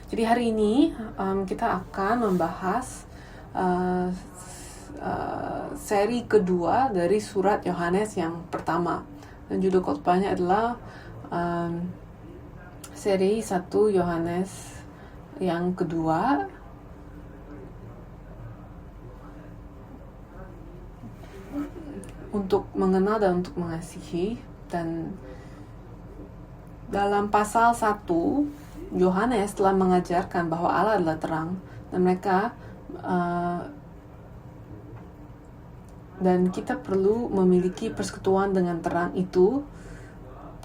Jadi hari ini kita akan membahas seri kedua dari surat Yohanes yang pertama. Dan judul khotbahnya adalah seri 1 Yohanes yang kedua. Untuk mengenal dan untuk mengasihi. Dan dalam pasal 1, Yohanes telah mengajarkan bahwa Allah adalah terang, dan mereka dan kita perlu memiliki persekutuan dengan terang itu.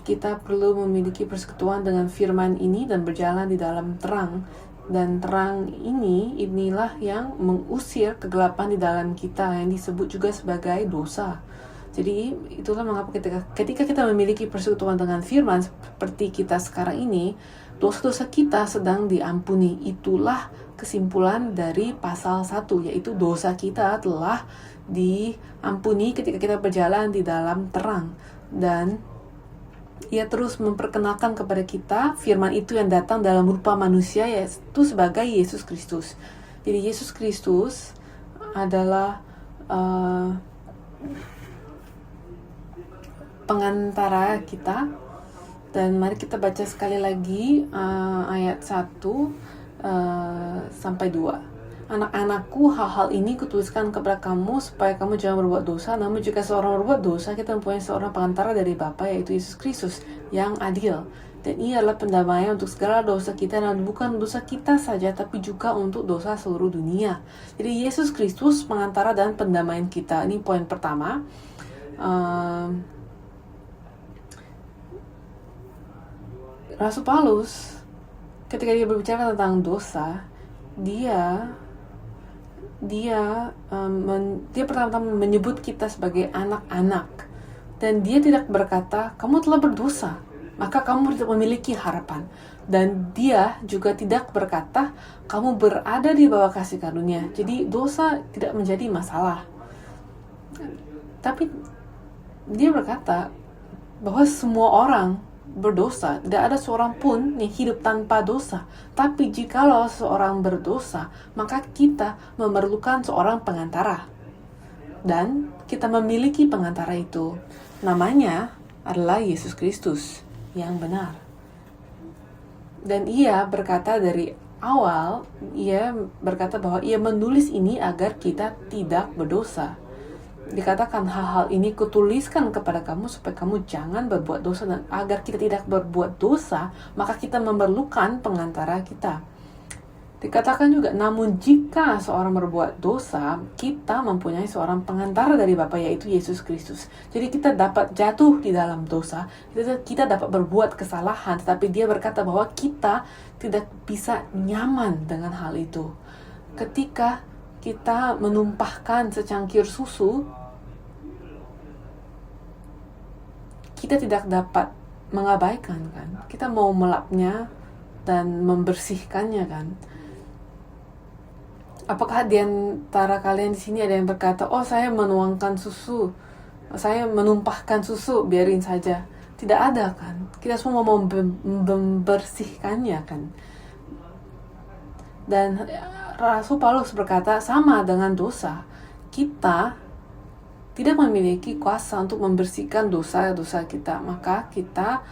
Kita perlu memiliki persekutuan dengan firman ini dan berjalan di dalam terang. Dan terang inilah yang mengusir kegelapan di dalam kita, yang disebut juga sebagai dosa. Jadi itulah mengapa ketika kita memiliki persekutuan dengan firman seperti kita sekarang ini, dosa-dosa kita sedang diampuni. Itulah kesimpulan dari pasal 1, yaitu dosa kita telah diampuni ketika kita berjalan di dalam terang. Dan ia terus memperkenalkan kepada kita firman itu yang datang dalam rupa manusia, yaitu sebagai Yesus Kristus. Jadi Yesus Kristus adalah pengantara kita. Dan mari kita baca sekali lagi ayat 1 sampai 2. Anak-anakku, hal-hal ini kutuliskan kepada kamu supaya kamu jangan berbuat dosa. Namun jika seorang berbuat dosa, kita mempunyai seorang pengantara dari Bapa, yaitu Yesus Kristus yang adil. Dan ia adalah pendamaian untuk segala dosa kita, dan bukan dosa kita saja, tapi juga untuk dosa seluruh dunia. Jadi Yesus Kristus pengantara dan pendamaian kita. Ini poin pertama. Rasul Paulus ketika dia berbicara tentang dosa, dia pertama-tama menyebut kita sebagai anak-anak, dan dia tidak berkata kamu telah berdosa maka kamu tidak memiliki harapan, dan dia juga tidak berkata kamu berada di bawah kasih karunia, jadi dosa tidak menjadi masalah. Tapi dia berkata bahwa semua orang berdosa, tidak ada seorang pun yang hidup tanpa dosa. Tapi jikalau seorang berdosa, maka kita memerlukan seorang pengantara. Dan kita memiliki pengantara itu. Namanya adalah Yesus Kristus yang benar. Dan ia berkata dari awal, ia berkata bahwa ia menulis ini agar kita tidak berdosa. Dikatakan hal-hal ini kutuliskan kepada kamu supaya kamu jangan berbuat dosa, dan agar kita tidak berbuat dosa maka kita memerlukan pengantara kita. Dikatakan juga namun jika seorang berbuat dosa, kita mempunyai seorang pengantara dari Bapa, yaitu Yesus Kristus. Jadi kita dapat jatuh di dalam dosa, kita dapat berbuat kesalahan, tetapi dia berkata bahwa kita tidak bisa nyaman dengan hal itu. Ketika kita menumpahkan secangkir susu, kita tidak dapat mengabaikan, kan? Kita mau melapnya dan membersihkannya, kan? Apakah di antara kalian di sini ada yang berkata, "Oh, saya menuangkan susu, saya menumpahkan susu, biarin saja"? Tidak ada, kan? Kita semua mau membersihkannya, kan? Dan Rasul Paulus berkata sama dengan dosa. Kita tidak memiliki kuasa untuk membersihkan dosa-dosa kita, maka kita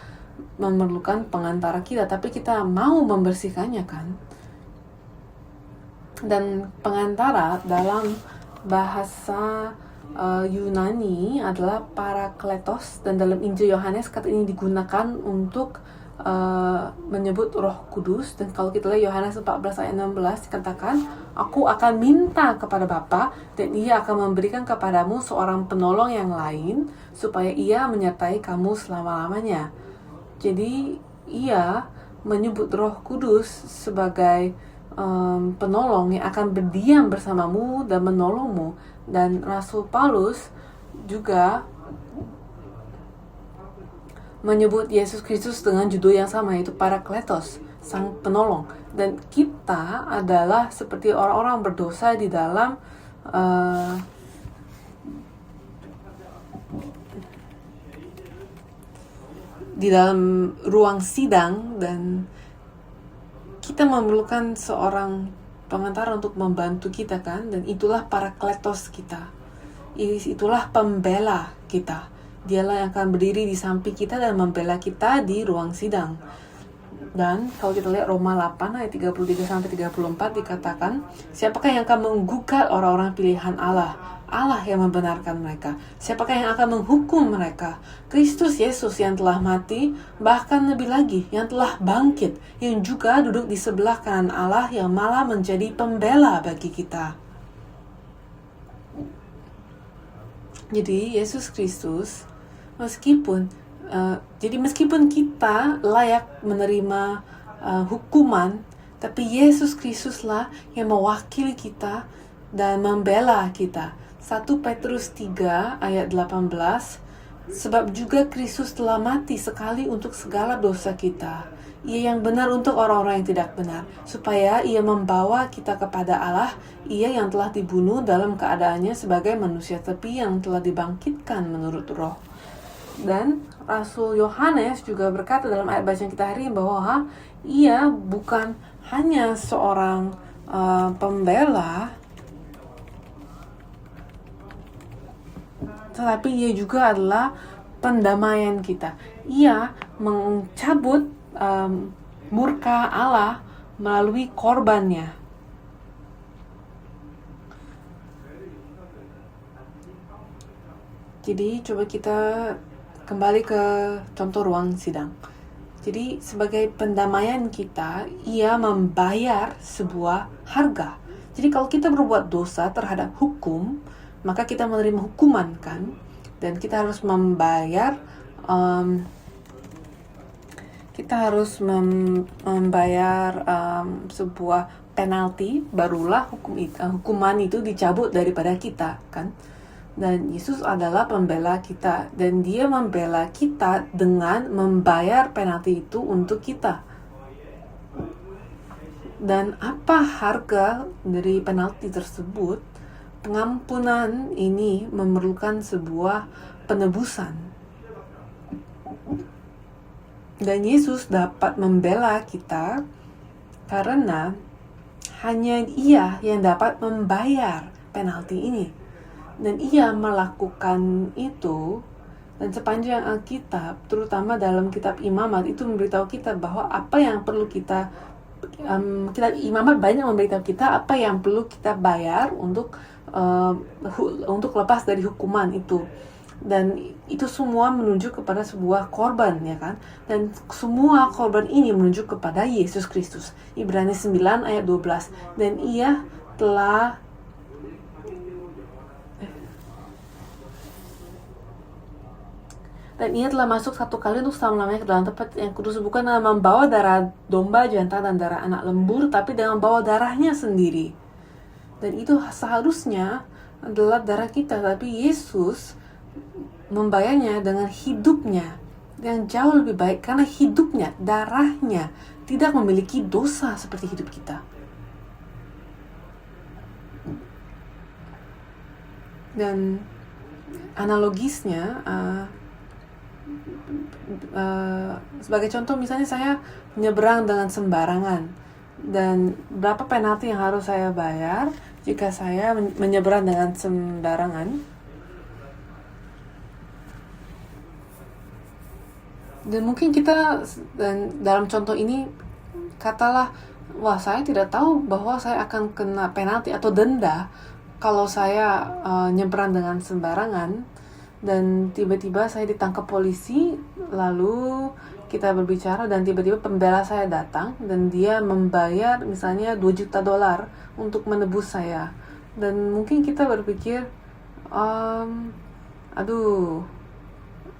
memerlukan pengantara kita, tapi kita mau membersihkannya, kan? Dan pengantara dalam bahasa Yunani adalah parakletos, dan dalam Injil Yohanes kata ini digunakan untuk menyebut Roh Kudus. Dan kalau kita lihat Yohanes 14 ayat 16 dikatakan, aku akan minta kepada Bapa dan ia akan memberikan kepadamu seorang penolong yang lain supaya ia menyertai kamu selama-lamanya. Jadi ia menyebut Roh Kudus sebagai penolong yang akan berdiam bersamamu dan menolongmu. Dan Rasul Paulus juga menyebut Yesus Kristus dengan judul yang sama, yaitu Parakletos, sang penolong. Dan kita adalah seperti orang-orang berdosa di dalam ruang sidang, dan kita memerlukan seorang pengantara untuk membantu kita kan, dan itulah parakletos kita, itulah pembela kita. Dialah yang akan berdiri di samping kita dan membela kita di ruang sidang. Dan kalau kita lihat Roma 8 ayat 33-34 dikatakan, siapakah yang akan menggugat orang-orang pilihan Allah? Allah yang membenarkan mereka. Siapakah yang akan menghukum mereka? Kristus Yesus yang telah mati, bahkan lebih lagi yang telah bangkit, yang juga duduk di sebelah kanan Allah, yang malah menjadi pembela bagi kita. Jadi Yesus Kristus meskipun kita layak menerima hukuman, tapi Yesus Kristuslah yang mewakili kita dan membela kita. 1 Petrus 3 ayat 18, sebab juga Kristus telah mati sekali untuk segala dosa kita. Ia yang benar untuk orang-orang yang tidak benar, supaya ia membawa kita kepada Allah. Ia yang telah dibunuh dalam keadaannya sebagai manusia, tapi yang telah dibangkitkan menurut roh. Dan Rasul Yohanes juga berkata dalam ayat bacaan kita hari ini bahwa ia bukan hanya seorang pembela, tetapi ia juga adalah pendamaian kita. Ia mencabut murka Allah melalui korbannya. Jadi coba kita kembali ke contoh ruang sidang. Jadi sebagai pendamaian kita, ia membayar sebuah harga. Jadi kalau kita berbuat dosa terhadap hukum, maka kita menerima hukuman kan, dan kita harus membayar sebuah penalti, barulah hukuman itu dicabut daripada kita kan. Dan Yesus adalah pembela kita, dan dia membela kita dengan membayar penalti itu untuk kita. Dan apa harga dari penalti tersebut? Pengampunan ini memerlukan sebuah penebusan. Dan Yesus dapat membela kita karena hanya Ia yang dapat membayar penalti ini. Dan Ia melakukan itu, dan sepanjang Alkitab, terutama dalam kitab Imamat, itu memberitahu kita bahwa apa yang perlu kitab Imamat banyak memberitahu kita apa yang perlu kita bayar untuk lepas dari hukuman itu. Dan itu semua menunjuk kepada sebuah korban, ya kan? Dan semua korban ini menunjuk kepada Yesus Kristus. Ibrani 9 ayat 12. Dan Ia telah masuk satu kali untuk selama-lamanya ke dalam tempat yang kudus, bukan dengan membawa darah domba, jantan, dan darah anak lembur, tapi dengan membawa darahnya sendiri. Dan itu seharusnya adalah darah kita, tapi Yesus membayarnya dengan hidupnya yang jauh lebih baik, karena hidupnya, darahnya tidak memiliki dosa seperti hidup kita. Dan analogisnya, sebagai contoh, misalnya saya menyeberang dengan sembarangan, dan berapa penalti yang harus saya bayar jika saya menyeberang dengan sembarangan. Dan mungkin kita, dalam contoh ini, katalah, wah, saya tidak tahu bahwa saya akan kena penalti atau denda kalau saya nyeberang dengan sembarangan. Dan tiba-tiba saya ditangkap polisi, lalu kita berbicara, dan tiba-tiba pembela saya datang, dan dia membayar misalnya $2 juta untuk menebus saya. Dan mungkin kita berpikir, aduh,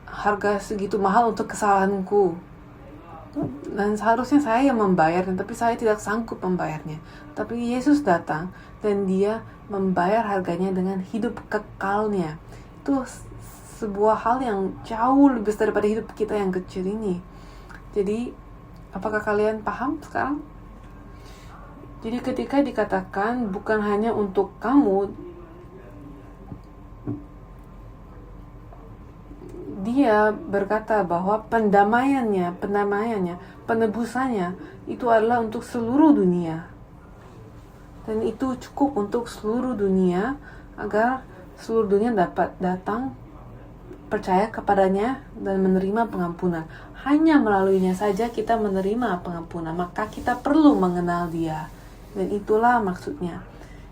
harga segitu mahal untuk kesalahanku, dan seharusnya saya yang membayar, tapi saya tidak sanggup membayarnya. Tapi Yesus datang, dan dia membayar harganya dengan hidup kekalnya. Itu sebuah hal yang jauh lebih besar daripada hidup kita yang kecil ini. Jadi, apakah kalian paham sekarang? Jadi ketika dikatakan bukan hanya untuk kamu, Dia dia berkata bahwa pendamaiannya, penebusannya itu adalah untuk seluruh dunia. Dan itu cukup untuk seluruh dunia, agar seluruh dunia dapat datang, percaya kepadanya, dan menerima pengampunan. Hanya melaluinya saja kita menerima pengampunan, maka kita perlu mengenal dia. Dan itulah maksudnya.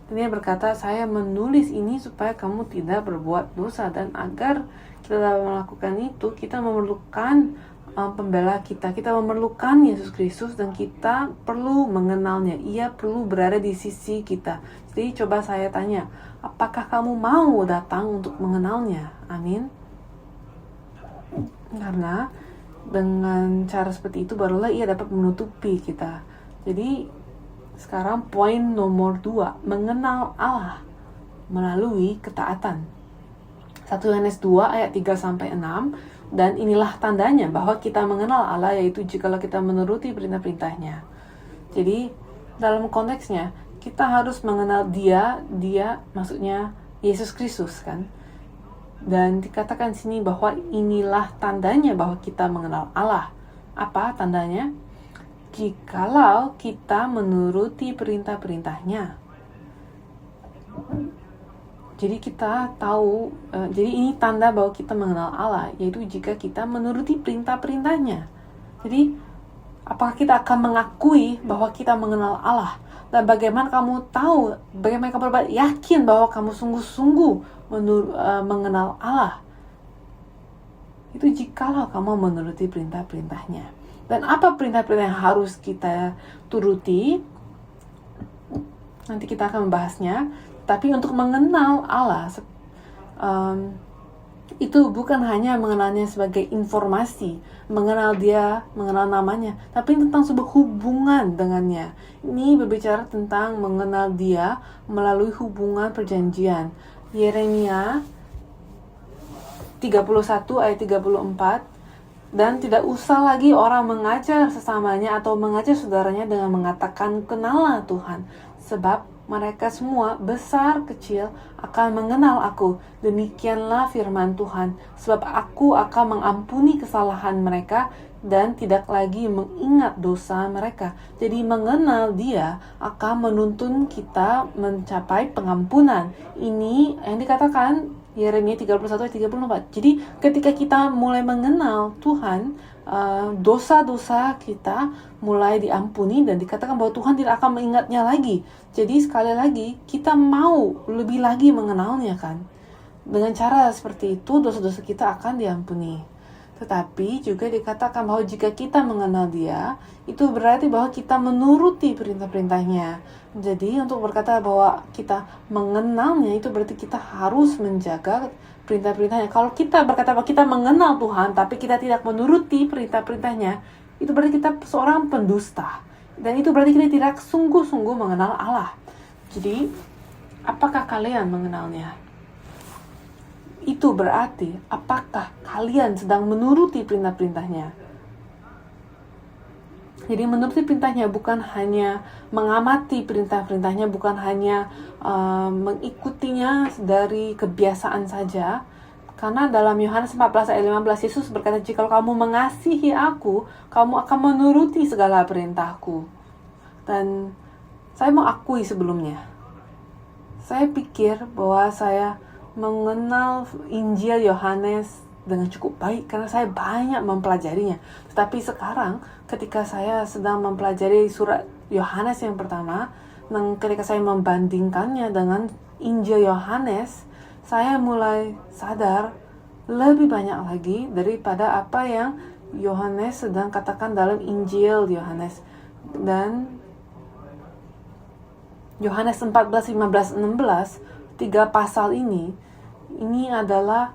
Dan dia berkata, saya menulis ini supaya kamu tidak berbuat dosa. Dan agar kita dapat melakukan itu, kita memerlukan pembela kita. Kita memerlukan Yesus Kristus dan kita perlu mengenalnya. Ia perlu berada di sisi kita. Jadi coba saya tanya, apakah kamu mau datang untuk mengenalnya? Amin. Karena dengan cara seperti itu barulah ia dapat menutupi kita. Jadi sekarang poin nomor 2, mengenal Allah melalui ketaatan. 1 Yohanes 2 ayat 3-6. Dan inilah tandanya bahwa kita mengenal Allah, yaitu jikalau kita menuruti perintah-perintahnya. Jadi dalam konteksnya kita harus mengenal dia maksudnya Yesus Kristus kan. Dan dikatakan sini bahwa inilah tandanya bahwa kita mengenal Allah. Apa tandanya? Jikalau kita menuruti perintah-perintahnya. Jadi kita tahu, jadi ini tanda bahwa kita mengenal Allah, yaitu jika kita menuruti perintah-perintahnya. Jadi, apakah kita akan mengakui bahwa kita mengenal Allah? Dan bagaimana kamu tahu, bagaimana kamu yakin bahwa kamu sungguh-sungguh mengenal Allah? Itu jikalau kamu menuruti perintah-perintahnya. Dan apa perintah-perintah yang harus kita turuti? Nanti kita akan membahasnya. Tapi untuk mengenal Allah, itu bukan hanya mengenalnya sebagai informasi, mengenal dia, mengenal namanya, tapi tentang sebuah hubungan dengannya. Ini berbicara tentang mengenal dia melalui hubungan perjanjian. Yeremia 31 ayat 34. Dan tidak usah lagi orang mengajar sesamanya atau mengajar saudaranya dengan mengatakan, kenalah Tuhan, sebab mereka semua, besar kecil, akan mengenal aku. Demikianlah firman Tuhan, sebab aku akan mengampuni kesalahan mereka dan tidak lagi mengingat dosa mereka. Jadi mengenal dia akan menuntun kita mencapai pengampunan. Ini yang dikatakan Yeremia 31-34. Jadi ketika kita mulai mengenal Tuhan, dosa-dosa kita mulai diampuni dan dikatakan bahwa Tuhan tidak akan mengingatnya lagi. Jadi sekali lagi kita mau lebih lagi mengenalnya kan. Dengan cara seperti itu dosa-dosa kita akan diampuni. Tetapi juga dikatakan bahwa jika kita mengenal dia, itu berarti bahwa kita menuruti perintah-perintahnya. Jadi untuk berkata bahwa kita mengenalnya, itu berarti kita harus menjaga perintah-perintahnya. Kalau kita berkata bahwa kita mengenal Tuhan, tapi kita tidak menuruti perintah-perintahnya, itu berarti kita seorang pendusta. Dan itu berarti kita tidak sungguh-sungguh mengenal Allah. Jadi, apakah kalian mengenalnya? Itu berarti, apakah kalian sedang menuruti perintah-perintahnya? Jadi menuruti perintahnya bukan hanya mengamati perintah-perintahnya, bukan hanya mengikutinya dari kebiasaan saja. Karena dalam Yohanes 14 ayat 15, Yesus berkata, jika kamu mengasihi aku, kamu akan menuruti segala perintahku. Dan saya mau akui sebelumnya, saya pikir bahwa saya mengenal Injil Yohanes dengan cukup baik karena saya banyak mempelajarinya. Tetapi sekarang ketika saya sedang mempelajari surat Yohanes yang pertama, dan ketika saya membandingkannya dengan Injil Yohanes, saya mulai sadar lebih banyak lagi daripada apa yang Yohanes sedang katakan dalam Injil Yohanes. Dan Yohanes 14, 15, 16, 3 pasal ini adalah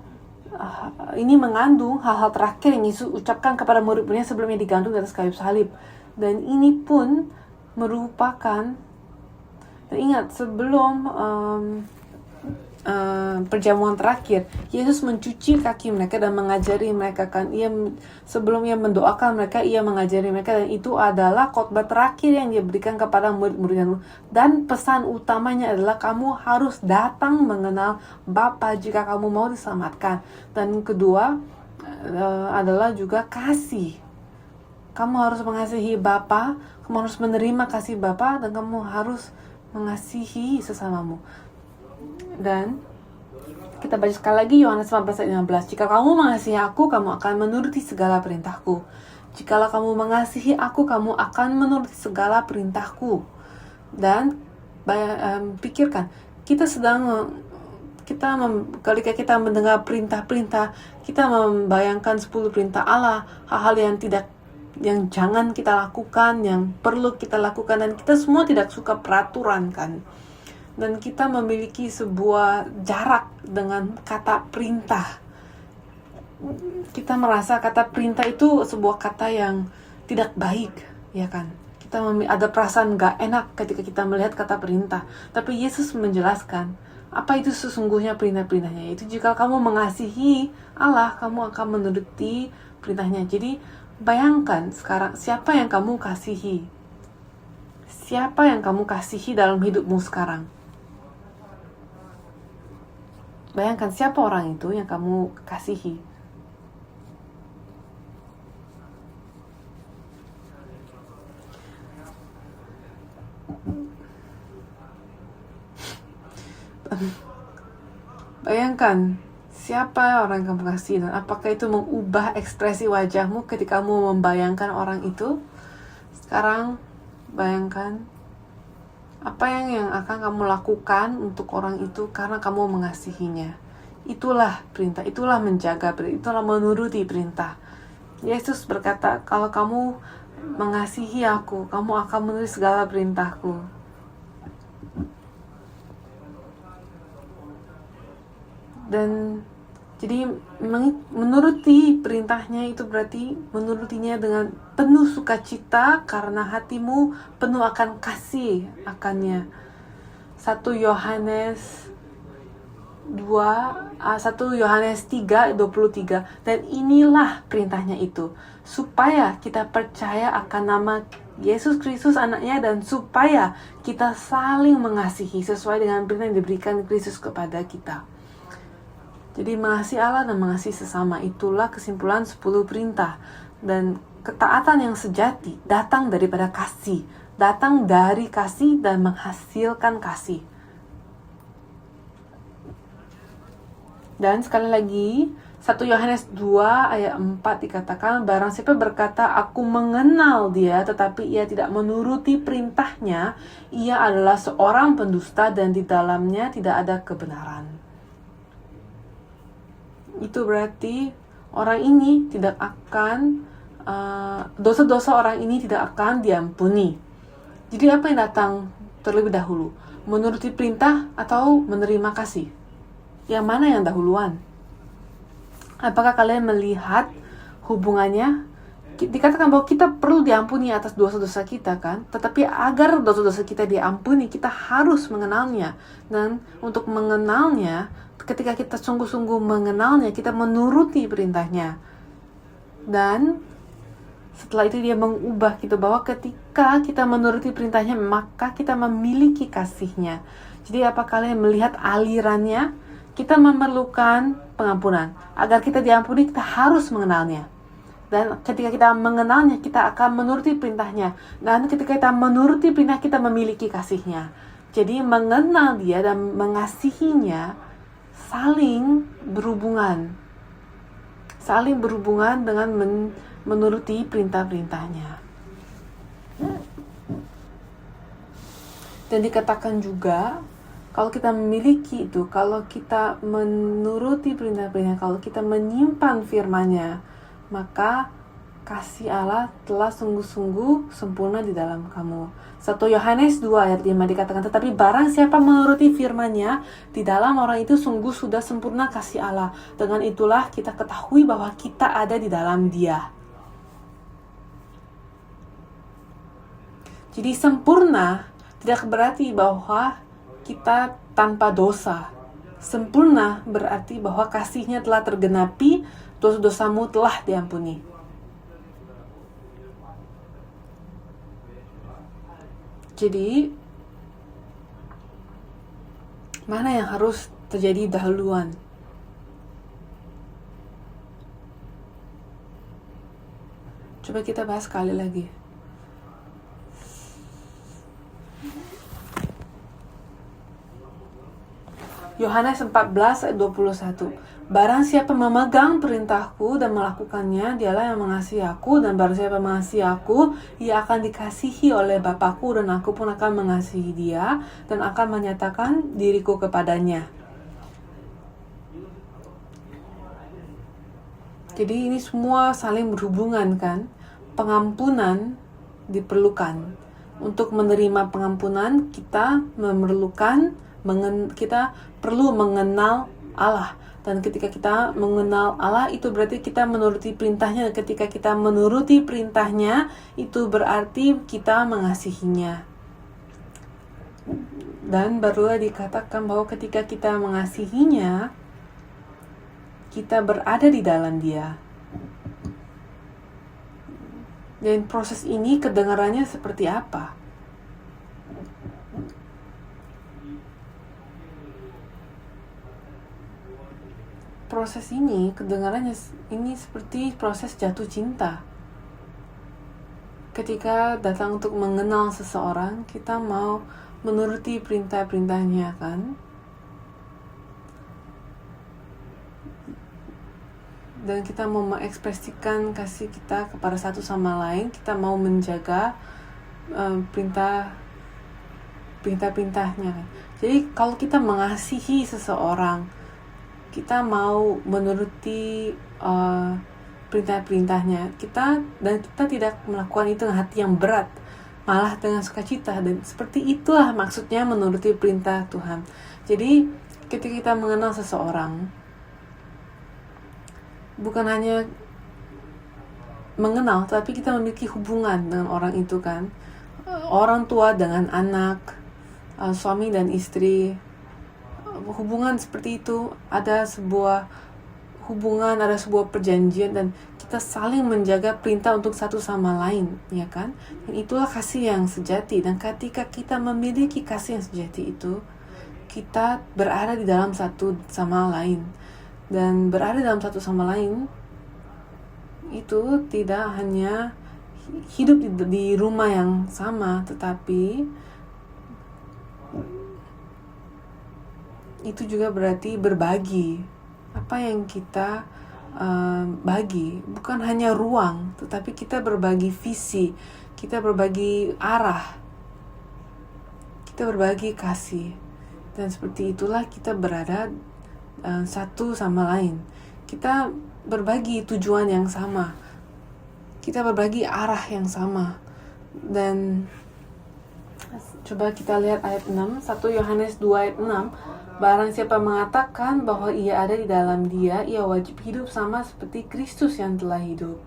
ini mengandung hal-hal terakhir yang Yesus ucapkan kepada murid-muridnya sebelumnya digantung di atas kayu salib. Dan ini pun merupakan, dan ingat sebelum perjamuan terakhir, Yesus mencuci kaki mereka dan mengajari mereka kan. Sebelum ia mendoakan mereka, ia mengajari mereka, dan itu adalah khotbah terakhir yang dia berikan kepada murid-muridnya. Dan pesan utamanya adalah kamu harus datang mengenal Bapa jika kamu mau diselamatkan. Dan kedua, adalah juga kasih. Kamu harus mengasihi Bapa, kamu harus menerima kasih Bapa, dan kamu harus mengasihi sesamamu. Dan kita baca sekali lagi Yohanes 15 ayat 15. Jika kamu mengasihi aku, kamu akan menuruti segala perintahku. Jikalau kamu mengasihi aku, kamu akan menuruti segala perintahku. Dan pikirkan, ketika kita mendengar perintah-perintah, kita membayangkan 10 perintah Allah, hal-hal yang jangan kita lakukan, yang perlu kita lakukan, dan kita semua tidak suka peraturan kan. Dan kita memiliki sebuah jarak dengan kata perintah. Kita merasa kata perintah itu sebuah kata yang tidak baik, ya kan? Kita ada perasaan gak enak ketika kita melihat kata perintah. Tapi Yesus menjelaskan apa itu sesungguhnya perintah-perintahnya. Itu jika kamu mengasihi Allah, kamu akan menuruti perintahnya. Jadi bayangkan sekarang, siapa yang kamu kasihi? Siapa yang kamu kasihi dalam hidupmu sekarang? Bayangkan siapa orang itu yang kamu kasihi. Bayangkan siapa orang yang kamu kasih, dan apakah itu mengubah ekspresi wajahmu ketika kamu membayangkan orang itu. Sekarang bayangkan apa yang akan kamu lakukan untuk orang itu karena kamu mengasihinya. Itulah perintah, itulah menjaga perintah, itulah menuruti perintah. Yesus berkata, kalau kamu mengasihi aku, kamu akan menuruti segala perintahku. Dan jadi menuruti perintahnya itu berarti menurutinya dengan penuh sukacita karena hatimu penuh akan kasih akannya. 1 Yohanes 3:23. Dan inilah perintahnya itu, supaya kita percaya akan nama Yesus Kristus anaknya, dan supaya kita saling mengasihi sesuai dengan perintah yang diberikan Kristus kepada kita. Jadi mengasihi Allah dan mengasihi sesama, itulah kesimpulan 10 perintah. Dan ketaatan yang sejati datang daripada kasih, datang dari kasih dan menghasilkan kasih. Dan sekali lagi 1 Yohanes 2 ayat 4 dikatakan, barang siapa berkata aku mengenal dia tetapi ia tidak menuruti perintahnya, ia adalah seorang pendusta dan di dalamnya tidak ada kebenaran. Itu berarti orang ini tidak akan dosa-dosa orang ini tidak akan diampuni. Jadi apa yang datang terlebih dahulu? Menuruti perintah atau menerima kasih? Yang mana yang dahuluan? Apakah kalian melihat hubungannya? Dikatakan bahwa kita perlu diampuni atas dosa-dosa kita kan? Tetapi agar dosa-dosa kita diampuni, kita harus mengenalnya. Dan untuk mengenalnya, ketika kita sungguh-sungguh mengenalnya, kita menuruti perintahnya. Dan setelah itu dia mengubah kita bahwa ketika kita menuruti perintahnya, maka kita memiliki kasihnya. Jadi apa kalian melihat alirannya? Kita memerlukan pengampunan. Agar kita diampuni, kita harus mengenalnya. Dan ketika kita mengenalnya, kita akan menuruti perintahnya. Dan ketika kita menuruti perintah, kita memiliki kasihnya. Jadi mengenal dia dan mengasihinya saling berhubungan dengan menuruti perintah-perintahnya. Dan dikatakan juga, kalau kita memiliki itu, kalau kita menuruti perintah-perintah, kalau kita menyimpan firman-Nya, maka kasih Allah telah sungguh-sungguh sempurna di dalam kamu. 1 Yohanes 2 ayat 5 dikatakan, tetapi barang siapa menuruti firman-Nya, di dalam orang itu sungguh sudah sempurna kasih Allah. Dengan itulah kita ketahui bahwa kita ada di dalam Dia. Jadi sempurna tidak berarti bahwa kita tanpa dosa. Sempurna berarti bahwa kasih-Nya telah tergenapi, dosa-dosamu telah diampuni. Jadi, mana yang harus terjadi dahuluan? Coba kita bahas sekali lagi. Yohanes 14 ayat 21. Barang siapa memegang perintahku dan melakukannya, dialah yang mengasihi aku, dan barang siapa mengasihi aku, ia akan dikasihi oleh Bapakku, dan aku pun akan mengasihi dia dan akan menyatakan diriku kepadanya. Jadi ini semua saling berhubungan kan. Pengampunan diperlukan. Untuk menerima pengampunan kita kita perlu mengenal Allah. Dan ketika kita mengenal Allah, itu berarti kita menuruti perintahnya. Dan ketika kita menuruti perintahnya, itu berarti kita mengasihinya. Dan barulah dikatakan bahwa ketika kita mengasihinya, kita berada di dalam dia. Dan proses ini kedengarannya seperti apa? Proses ini kedengarannya ini seperti proses jatuh cinta. Ketika datang untuk mengenal seseorang, kita mau menuruti perintah-perintahnya kan? Dan kita mau mengekspresikan kasih kita kepada satu sama lain. Kita mau menjaga perintah-perintahnya. Jadi kalau kita mengasihi seseorang, kita mau menuruti perintah-perintahnya, kita tidak melakukan itu dengan hati yang berat, malah dengan sukacita. Dan seperti itulah maksudnya menuruti perintah Tuhan. Jadi ketika kita mengenal seseorang, bukan hanya mengenal, tapi kita memiliki hubungan dengan orang itu kan. Orang tua dengan anak, suami dan istri, hubungan seperti itu, ada sebuah hubungan, ada sebuah perjanjian, dan kita saling menjaga perintah untuk satu sama lain, ya kan? Dan itulah kasih yang sejati. Dan ketika kita memiliki kasih yang sejati itu, kita berada di dalam satu sama lain. Dan berada dalam satu sama lain itu tidak hanya hidup di rumah yang sama, tetapi itu juga berarti berbagi apa yang kita bagi. Bukan hanya ruang, tetapi kita berbagi visi, kita berbagi arah, kita berbagi kasih. Dan seperti itulah kita berada satu sama lain. Kita berbagi tujuan yang sama, kita berbagi arah yang sama. Dan coba kita lihat ayat 6, 1 Yohanes 2 ayat 6. Barang siapa mengatakan bahwa ia ada di dalam dia, ia wajib hidup sama seperti Kristus yang telah hidup.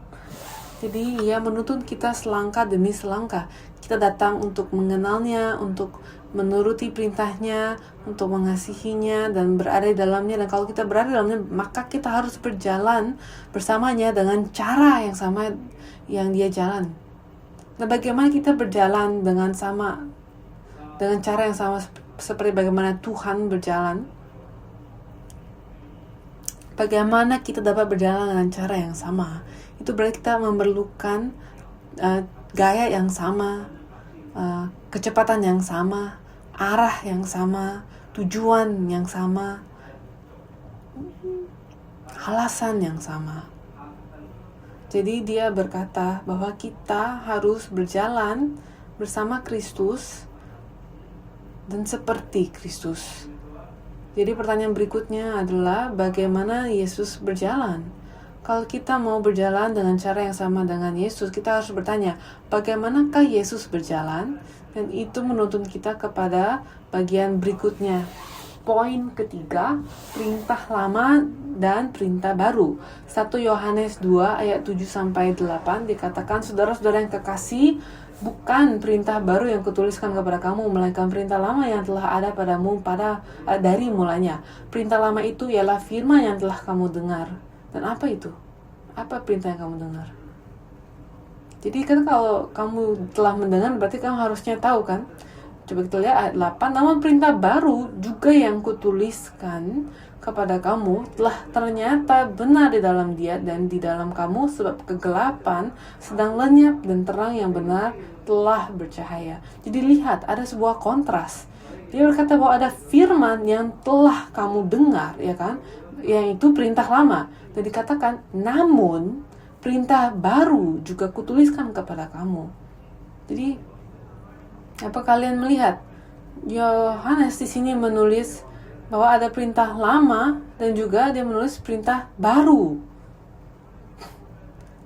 Jadi ia menuntun kita selangkah demi selangkah. Kita datang untuk mengenalnya, untuk menuruti perintahnya, untuk mengasihinya dan berada di dalamnya. Dan kalau kita berada di dalamnya, maka kita harus berjalan bersamanya dengan cara yang sama yang dia jalan. Nah, bagaimana kita berjalan dengan cara yang sama seperti bagaimana Tuhan berjalan? Bagaimana kita dapat berjalan dengan cara yang sama? Itu berarti kita memerlukan gaya yang sama, kecepatan yang sama, arah yang sama, tujuan yang sama, alasan yang sama. Jadi dia berkata bahwa kita harus berjalan bersama Kristus dan seperti Kristus. Jadi pertanyaan berikutnya adalah bagaimana Yesus berjalan? Kalau kita mau berjalan dengan cara yang sama dengan Yesus, kita harus bertanya, bagaimanakah Yesus berjalan? Dan itu menuntun kita kepada bagian berikutnya. Poin ketiga, perintah lama dan perintah baru. 1 Yohanes 2 ayat 7-8 dikatakan, saudara-saudara yang kekasih, bukan perintah baru yang kutuliskan kepada kamu, melainkan perintah lama yang telah ada padamu dari mulanya. Perintah lama itu ialah firman yang telah kamu dengar. Dan apa itu? Apa perintah yang kamu dengar? Jadi kan kalau kamu telah mendengar, berarti kamu harusnya tahu kan? Coba kita lihat ayat 8. Namun perintah baru juga yang kutuliskan kepada kamu telah ternyata benar di dalam dia dan di dalam kamu, sebab kegelapan sedang lenyap dan terang yang benar telah bercahaya. Jadi lihat, ada sebuah kontras. Dia berkata bahwa ada firman yang telah kamu dengar, ya kan? Yang itu perintah lama. Dan dikatakan, namun perintah baru juga kutuliskan kepada kamu. Jadi, apa kalian melihat? Yohanes di sini menulis bahwa ada perintah lama dan juga dia menulis perintah baru.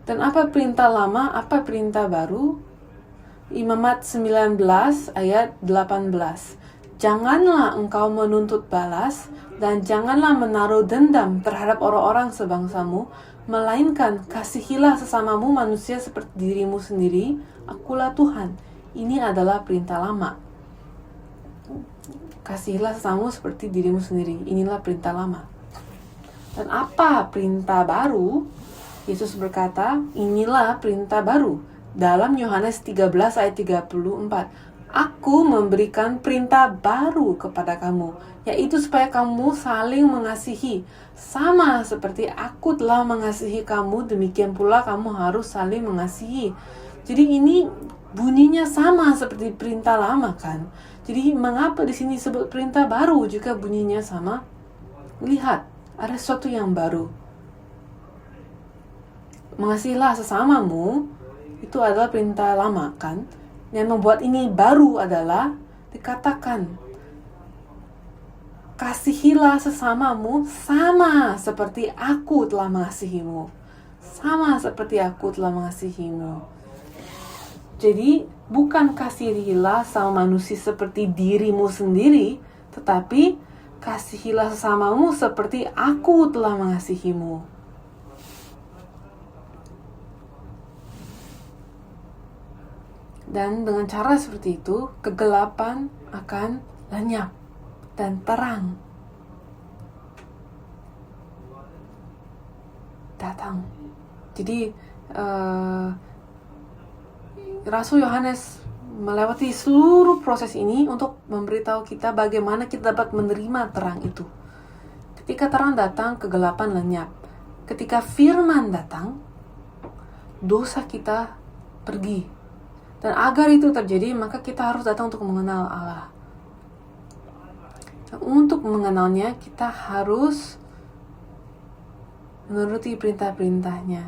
Dan apa perintah lama, apa perintah baru? Imamat 19 ayat 18. Janganlah engkau menuntut balas dan janganlah menaruh dendam terhadap orang-orang sebangsamu, melainkan kasihilah sesamamu manusia seperti dirimu sendiri. Akulah Tuhan. Ini adalah perintah lama. Kasihilah sesamamu seperti dirimu sendiri. Inilah perintah lama. Dan apa perintah baru? Yesus berkata, inilah perintah baru. Dalam Yohanes 13 ayat 34. Aku memberikan perintah baru kepada kamu, yaitu supaya kamu saling mengasihi. Sama seperti aku telah mengasihi kamu, demikian pula kamu harus saling mengasihi. Jadi ini bunyinya sama seperti perintah lama kan? Jadi mengapa di sini disebut perintah baru jika bunyinya sama? Lihat, ada sesuatu yang baru. Mengasihilah sesamamu itu adalah perintah lama kan? Yang membuat ini baru adalah dikatakan kasihilah sesamamu sama seperti aku telah mengasihimu. Sama seperti aku telah mengasihimu. Jadi bukan kasihilah sama manusia seperti dirimu sendiri, tetapi kasihilah sesamamu seperti aku telah mengasihimu. Dan dengan cara seperti itu, kegelapan akan lenyap dan terang datang. Jadi Rasul Yohanes melewati seluruh proses ini untuk memberitahu kita bagaimana kita dapat menerima terang itu. Ketika terang datang, kegelapan lenyap. Ketika firman datang, dosa kita pergi. Dan agar itu terjadi, maka kita harus datang untuk mengenal Allah. Dan untuk mengenalnya, kita harus menuruti perintah-perintahnya.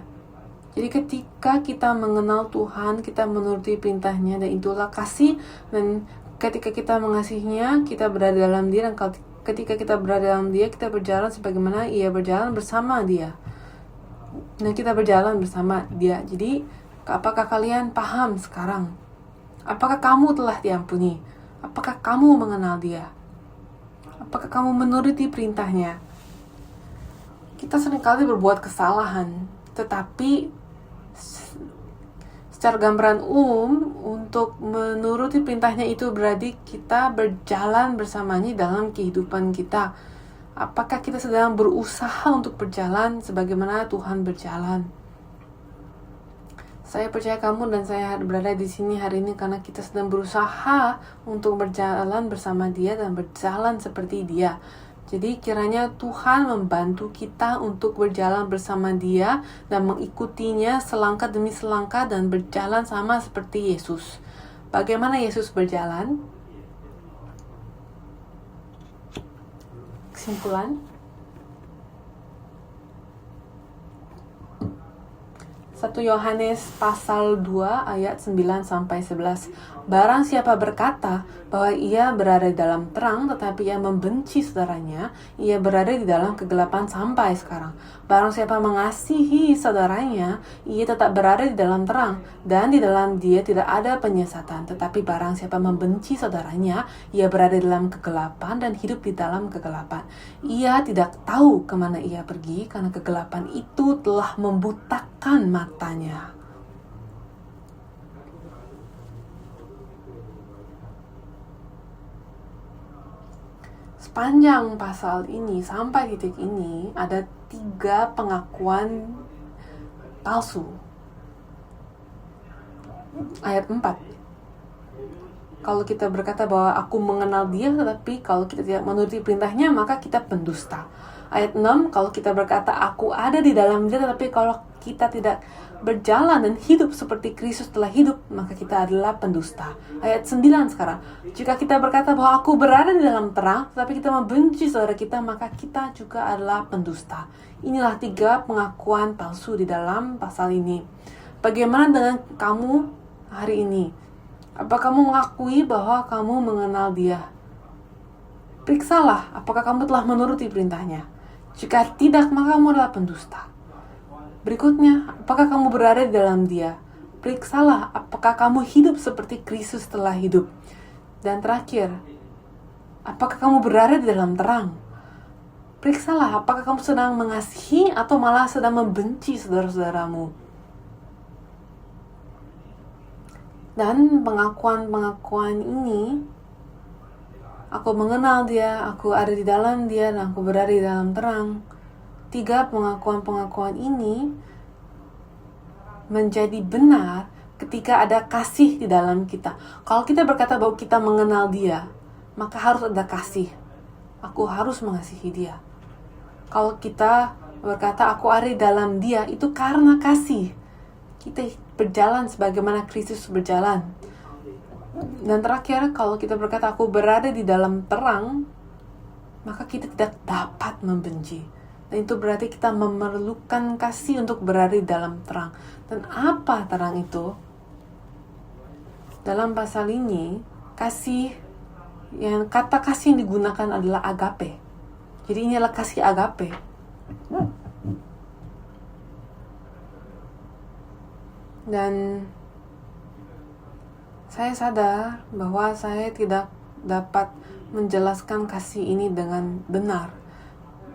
Jadi ketika kita mengenal Tuhan, kita menuruti perintahnya, dan itulah kasih. Dan ketika kita mengasihinya, kita berada dalam Dia. Dan ketika kita berada dalam Dia, kita berjalan sebagaimana Ia berjalan bersama Dia. Dan kita berjalan bersama Dia. Jadi, apakah kalian paham sekarang? Apakah kamu telah diampuni? Apakah kamu mengenal Dia? Apakah kamu menuruti perintahnya? Kita seringkali berbuat kesalahan, tetapi secara gambaran untuk menuruti perintahnya itu berarti kita berjalan bersamanya dalam kehidupan kita. Apakah kita sedang berusaha untuk berjalan sebagaimana Tuhan berjalan? Saya percaya kamu dan saya berada di sini hari ini karena kita sedang berusaha untuk berjalan bersama Dia dan berjalan seperti Dia. Jadi kiranya Tuhan membantu kita untuk berjalan bersama Dia dan mengikutinya selangkah demi selangkah dan berjalan sama seperti Yesus. Bagaimana Yesus berjalan? Kesimpulan, 1 Yohanes pasal 2 ayat 9-11. Barang siapa berkata bahwa ia berada dalam terang tetapi ia membenci saudaranya, ia berada di dalam kegelapan sampai sekarang. Barang siapa mengasihi saudaranya, ia tetap berada di dalam terang, dan di dalam dia tidak ada penyesatan. Tetapi barang siapa membenci saudaranya, ia berada dalam kegelapan dan hidup di dalam kegelapan. Ia tidak tahu kemana ia pergi, karena kegelapan itu telah membutakan matanya. Sepanjang pasal ini sampai titik ini ada 3 pengakuan palsu. Ayat 4. Kalau kita berkata bahwa aku mengenal dia, tetapi kalau kita tidak menuruti perintahnya, maka kita pendusta. Ayat 6, kalau kita berkata aku ada di dalam dia, tetapi kalau kita tidak berjalan dan hidup seperti Kristus telah hidup, maka kita adalah pendusta. Ayat 9 sekarang, jika kita berkata bahwa aku berada di dalam terang, tetapi kita membenci saudara kita, maka kita juga adalah pendusta. Inilah 3 pengakuan palsu di dalam pasal ini. Bagaimana dengan kamu hari ini? Apa kamu mengakui bahwa kamu mengenal dia? Periksalah apakah kamu telah menuruti perintahnya. Jika tidak, maka kamu adalah pendusta. Berikutnya, apakah kamu berada di dalam dia? Periksalah apakah kamu hidup seperti Kristus telah hidup. Dan terakhir, apakah kamu berada di dalam terang? Periksalah apakah kamu sedang mengasihi atau malah sedang membenci saudara-saudaramu. Dan pengakuan-pengakuan ini, aku mengenal dia, aku ada di dalam dia, dan aku berada di dalam terang. 3 pengakuan-pengakuan ini menjadi benar ketika ada kasih di dalam kita. Kalau kita berkata bahwa kita mengenal dia, maka harus ada kasih. Aku harus mengasihi dia. Kalau kita berkata aku ada di dalam dia, itu karena kasih. Kita berjalan sebagaimana Kristus berjalan. Dan terakhir, kalau kita berkata aku berada di dalam terang, maka kita tidak dapat membenci. Dan itu berarti kita memerlukan kasih untuk berada di dalam terang. Dan apa terang itu? Dalam pasal ini, kata kasih yang digunakan adalah agape. Jadi ini adalah kasih agape. Dan saya sadar bahwa saya tidak dapat menjelaskan kasih ini dengan benar.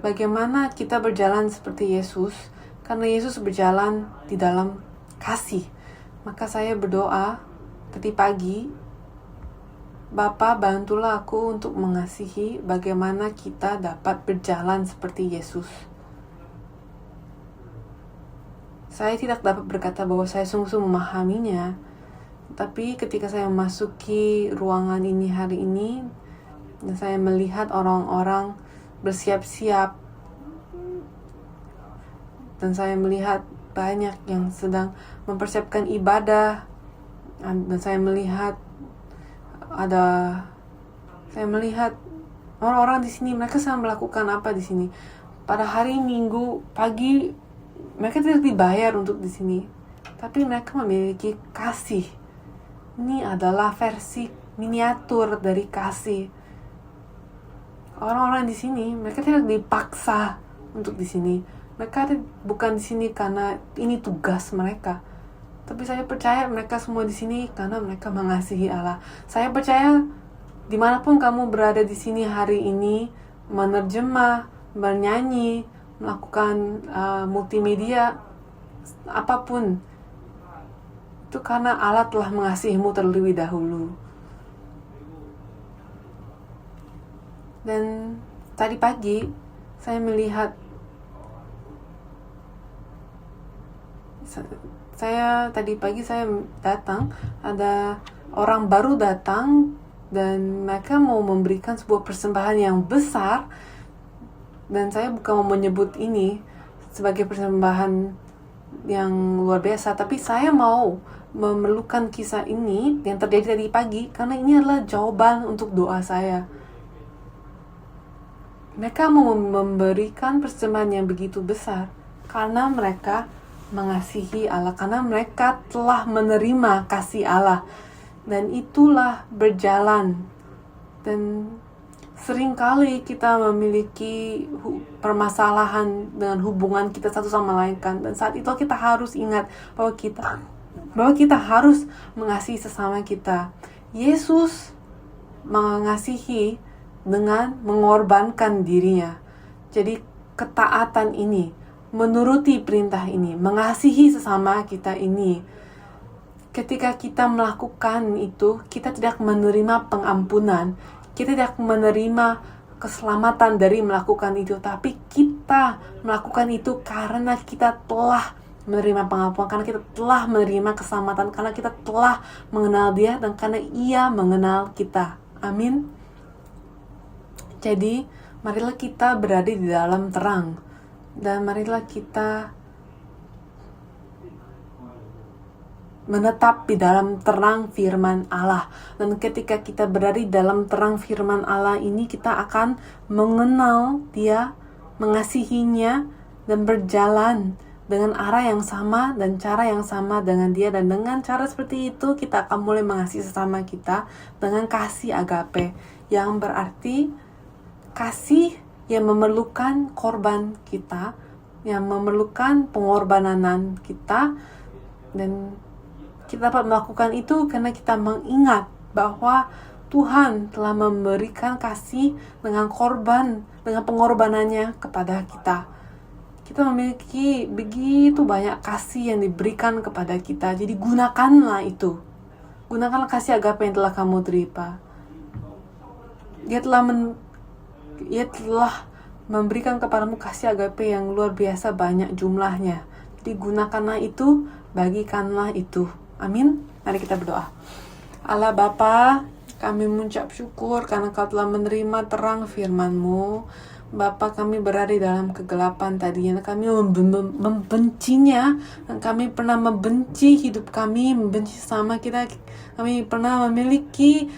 Bagaimana kita berjalan seperti Yesus? Karena Yesus berjalan di dalam kasih. Maka saya berdoa tadi pagi, Bapa, bantulah aku untuk mengasihi bagaimana kita dapat berjalan seperti Yesus. Saya tidak dapat berkata bahwa saya sungguh-sungguh memahaminya, tapi ketika saya memasuki ruangan ini hari ini, dan saya melihat orang-orang bersiap-siap, dan saya melihat banyak yang sedang mempersiapkan ibadah, dan saya melihat orang-orang di sini, mereka sedang melakukan apa di sini. Pada hari Minggu pagi, mereka tidak dibayar untuk di sini, tapi mereka memiliki kasih. Ini adalah versi miniatur dari kasih. Orang-orang di sini, mereka tidak dipaksa untuk di sini. Mereka bukan di sini karena ini tugas mereka. Tapi saya percaya mereka semua di sini karena mereka mengasihi Allah. Saya percaya dimanapun kamu berada di sini hari ini, menerjemah, bernyanyi, melakukan multimedia, apapun, itu karena Allah telah mengasihimu terlebih dahulu. Dan tadi pagi saya melihat, saya datang, ada orang baru datang, dan mereka mau memberikan sebuah persembahan yang besar. Dan saya bukan mau menyebut ini sebagai persembahan yang luar biasa, tapi saya mau memerlukan kisah ini yang terjadi tadi pagi, karena ini adalah jawaban untuk doa saya. Mereka mau memberikan persembahan yang begitu besar karena mereka mengasihi Allah, karena mereka telah menerima kasih Allah, dan itulah berjalan. Dan seringkali kita memiliki permasalahan dengan hubungan kita satu sama lain kan, dan saat itu kita harus ingat bahwa kita harus mengasihi sesama kita. Yesus mengasihi dengan mengorbankan dirinya. Jadi ketaatan ini, menuruti perintah ini, mengasihi sesama kita ini, ketika kita melakukan itu, kita tidak menerima pengampunan, kita tidak menerima keselamatan dari melakukan itu, tapi kita melakukan itu karena kita telah menerima pengampunan, karena kita telah menerima keselamatan, karena kita telah mengenal Dia, dan karena Ia mengenal kita. Amin. Jadi marilah kita berada di dalam terang, dan marilah kita menetap di dalam terang firman Allah. Dan ketika kita berada di dalam terang firman Allah ini, kita akan mengenal Dia, mengasihinya, dan berjalan dengan arah yang sama dan cara yang sama dengan Dia. Dan dengan cara seperti itu, kita akan mulai mengasihi sesama kita dengan kasih agape, yang berarti kasih yang memerlukan korban kita, yang memerlukan pengorbanan kita. Dan kita dapat melakukan itu karena kita mengingat bahwa Tuhan telah memberikan kasih dengan korban, dengan pengorbanannya kepada kita. Kita memiliki begitu banyak kasih yang diberikan kepada kita. Jadi gunakanlah itu. Gunakanlah kasih agape yang telah kamu terima. Dia telah memberikan kepadamu kasih agape yang luar biasa banyak jumlahnya. Jadi gunakanlah itu, bagikanlah itu. Amin. Mari kita berdoa. Allah Bapa, kami mengucap syukur karena Kau telah menerima terang firman-Mu. Bapa, kami berada dalam kegelapan tadinya, kami membencinya, dan kami pernah membenci hidup kami, membenci sama kita. Kami pernah memiliki,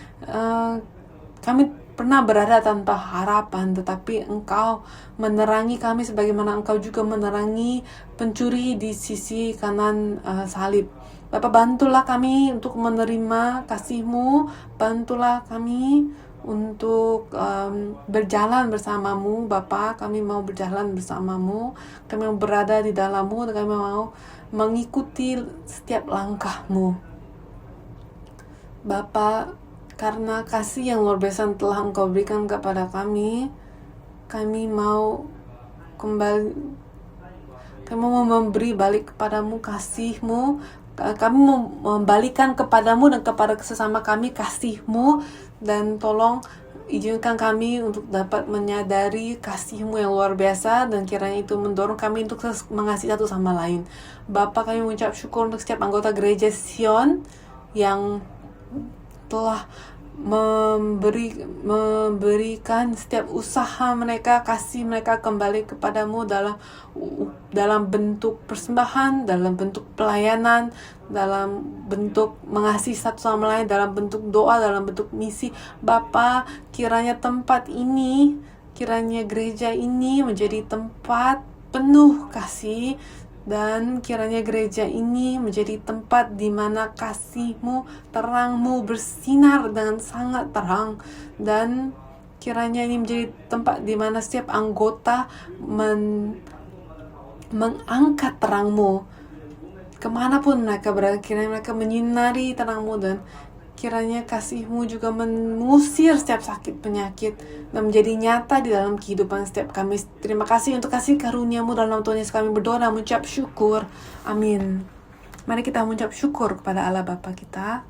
kami pernah berada tanpa harapan, tetapi Engkau menerangi kami sebagaimana Engkau juga menerangi pencuri di sisi kanan salib. Bapa, bantulah kami untuk menerima kasih-Mu, bantulah kami untuk berjalan bersama-Mu. Bapa, kami mau berjalan bersama-Mu, kami mau berada di dalam-Mu, dan kami mau mengikuti setiap langkah-Mu. Bapa, karena kasih yang luar biasa yang telah Engkau berikan kepada kami mau kembali, kami mau memberi balik kepadamu kasih-Mu. Kami mau membalikan kepadamu dan kepada sesama kami kasih-Mu, dan tolong izinkan kami untuk dapat menyadari kasih-Mu yang luar biasa, dan kiranya itu mendorong kami untuk mengasihi satu sama lain. Bapa, kami mengucap syukur untuk setiap anggota gereja Sion yang telah memberikan setiap usaha mereka, kasih mereka kembali kepadamu dalam bentuk persembahan, dalam bentuk pelayanan, dalam bentuk mengasihi satu sama lain, dalam bentuk doa, dalam bentuk misi. Bapa, kiranya tempat ini, kiranya gereja ini menjadi tempat penuh kasih, dan kiranya gereja ini menjadi tempat di mana kasih-Mu, terang-Mu bersinar dengan sangat terang, dan kiranya ini menjadi tempat di mana setiap anggota mengangkat terang-Mu kemanapun mereka berada. Kiranya mereka menyinari terang-Mu, dan kiranya kasih-Mu juga mengusir setiap sakit penyakit dan menjadi nyata di dalam kehidupan setiap kami. Terima kasih untuk kasih karunia-Mu dalam nama Tuhan Yesus kami berdoa dan mengucap syukur. Amin. Mari kita mengucap syukur kepada Allah Bapa kita.